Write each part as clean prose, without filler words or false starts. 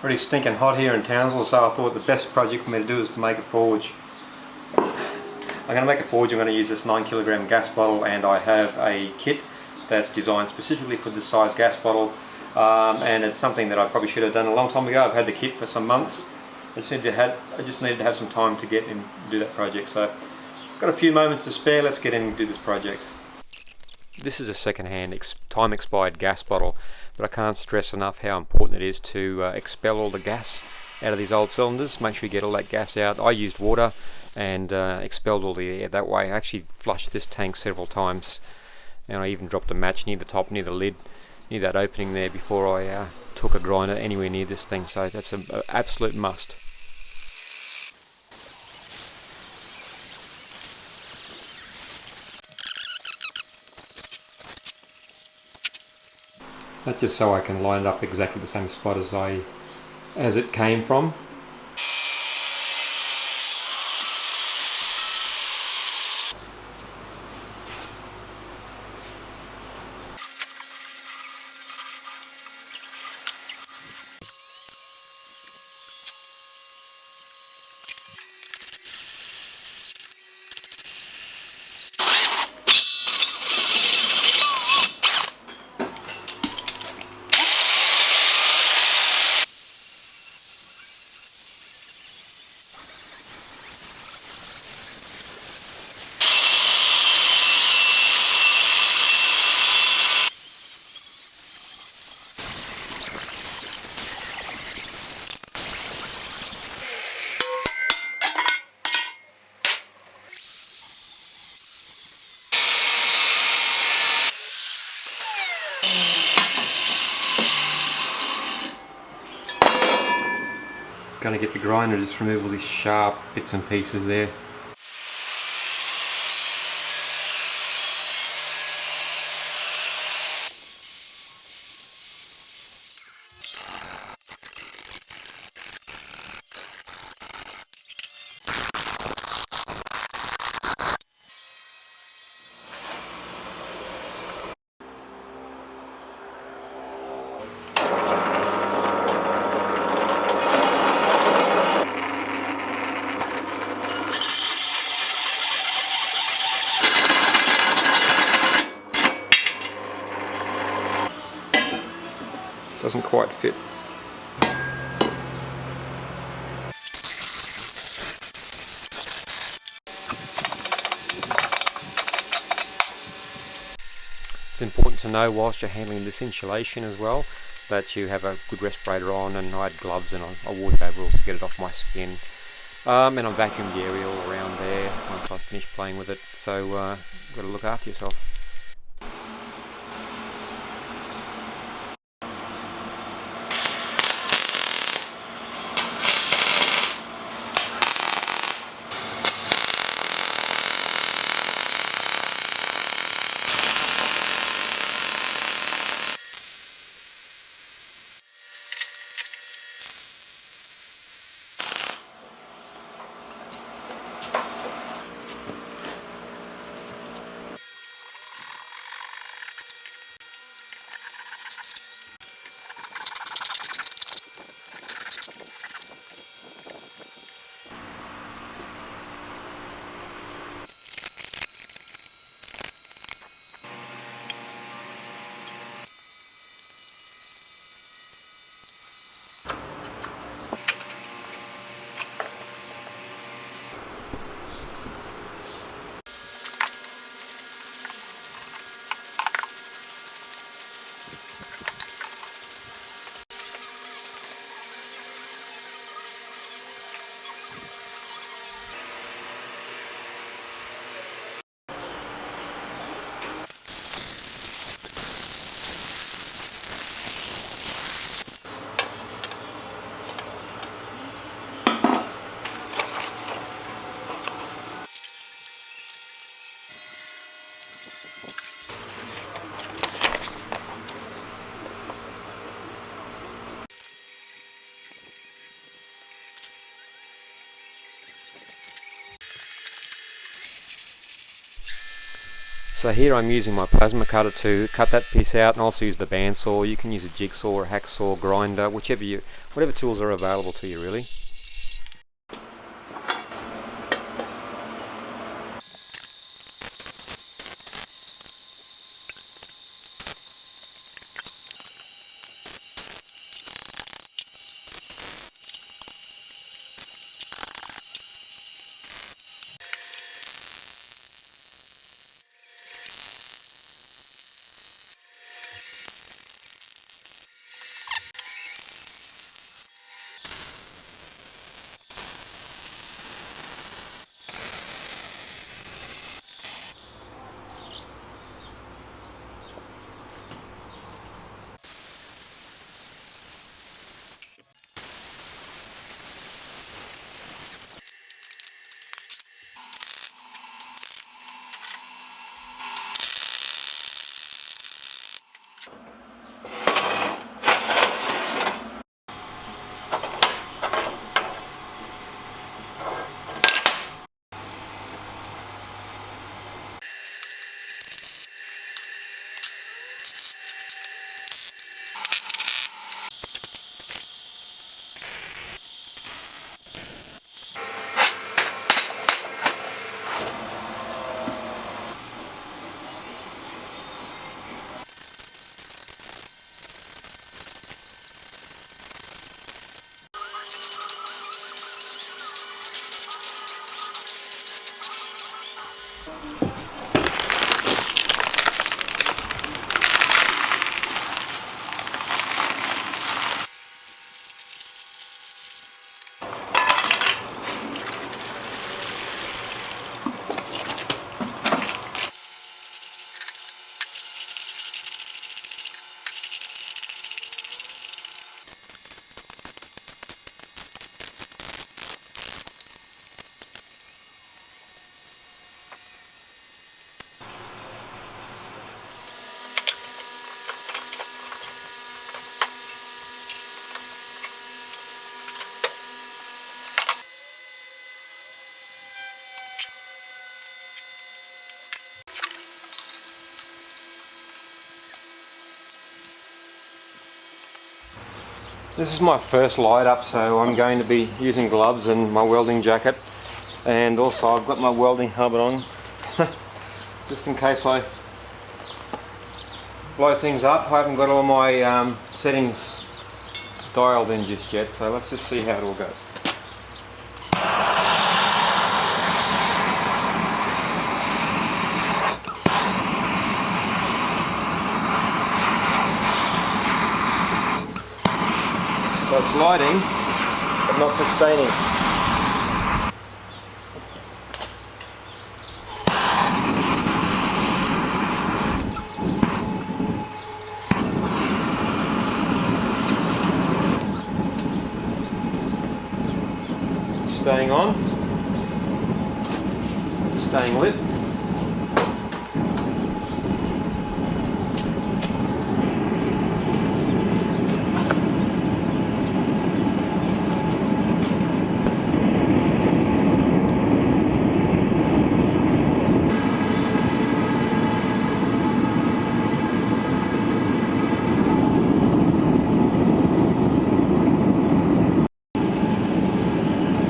Pretty stinking hot here in Townsville, so I thought the best project for me to do is to make a forge. I'm going to make a forge. I'm going to use this 9 kilogram gas bottle, and I have a kit that's designed specifically for this size gas bottle, and it's something that I probably should have done a long time ago. I've had the kit for some months. I just needed to have some time to get and do that project. So I've got a few moments to spare. Let's get in and do this project. This is a second-hand time expired gas bottle, but I can't stress enough how important it is to expel all the gas out of these old cylinders. Make sure you get all that gas out. I used water and expelled all the air that way. I actually flushed this tank several times, and I even dropped a match near the top, near the lid, near that opening there, before I took a grinder anywhere near this thing. So that's an absolute must. That's just so I can line it up exactly the same spot as it came from. Going to get the grinder, just remove all these sharp bits and pieces there. Doesn't quite fit. It's important to know whilst you're handling this insulation as well that you have a good respirator on, and I had gloves and I wore overalls to get it off my skin. And I vacuumed the area all around there once I finished playing with it, so you've got to look after yourself. So here I'm using my plasma cutter to cut that piece out, and also use the bandsaw. You can use a jigsaw or a hacksaw, grinder, whatever tools are available to you really. This is my first light up, so I'm going to be using gloves and my welding jacket, and also I've got my welding helmet on just in case I blow things up. I haven't got all my settings dialed in just yet, so let's just see how it all goes. So it's lighting, but not sustaining. Staying on, staying lit.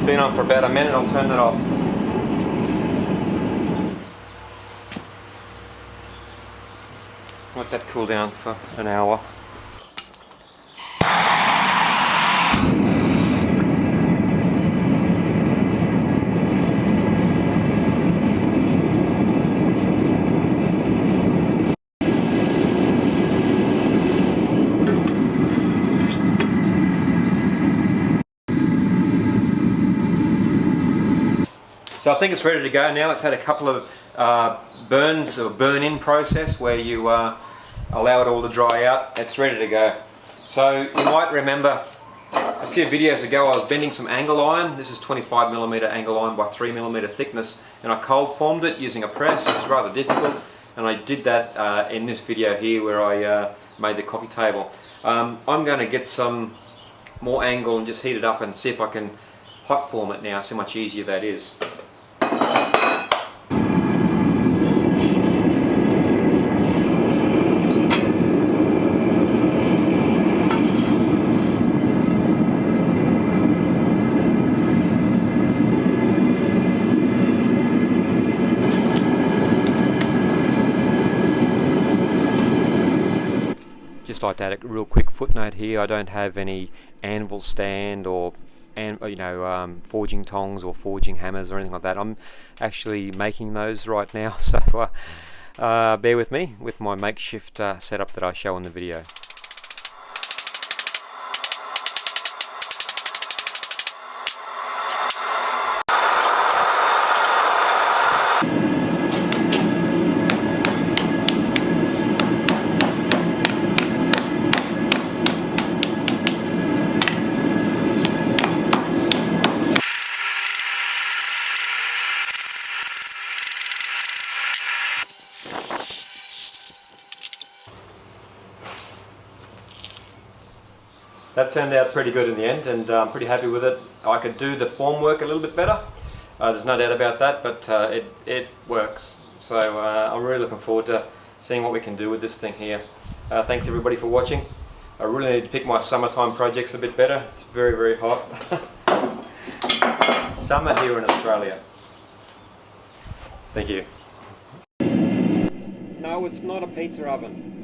Been on for about a minute, I'll turn that off. Let that cool down for an hour. So I think it's ready to go now. It's had a couple of burns or burn-in process where you allow it all to dry out. It's ready to go. So you might remember a few videos ago I was bending some angle iron. This is 25mm angle iron by 3mm thickness, and I cold formed it using a press. It was rather difficult, and I did that in this video here where I made the coffee table. I'm going to get some more angle and just heat it up and see if I can hot form it now, see how much easier that is. like to add a real quick footnote here. I don't have any anvil stand or forging tongs or forging hammers or anything like that. I'm actually making those right now, so bear with me with my makeshift setup that I show in the video. That turned out pretty good in the end, and I'm pretty happy with it. I could do the form work a little bit better, there's no doubt about that, but it works. So I'm really looking forward to seeing what we can do with this thing here. Thanks everybody for watching. I really need to pick my summertime projects a bit better. It's very, very hot. Summer here in Australia. Thank you. No, it's not a pizza oven.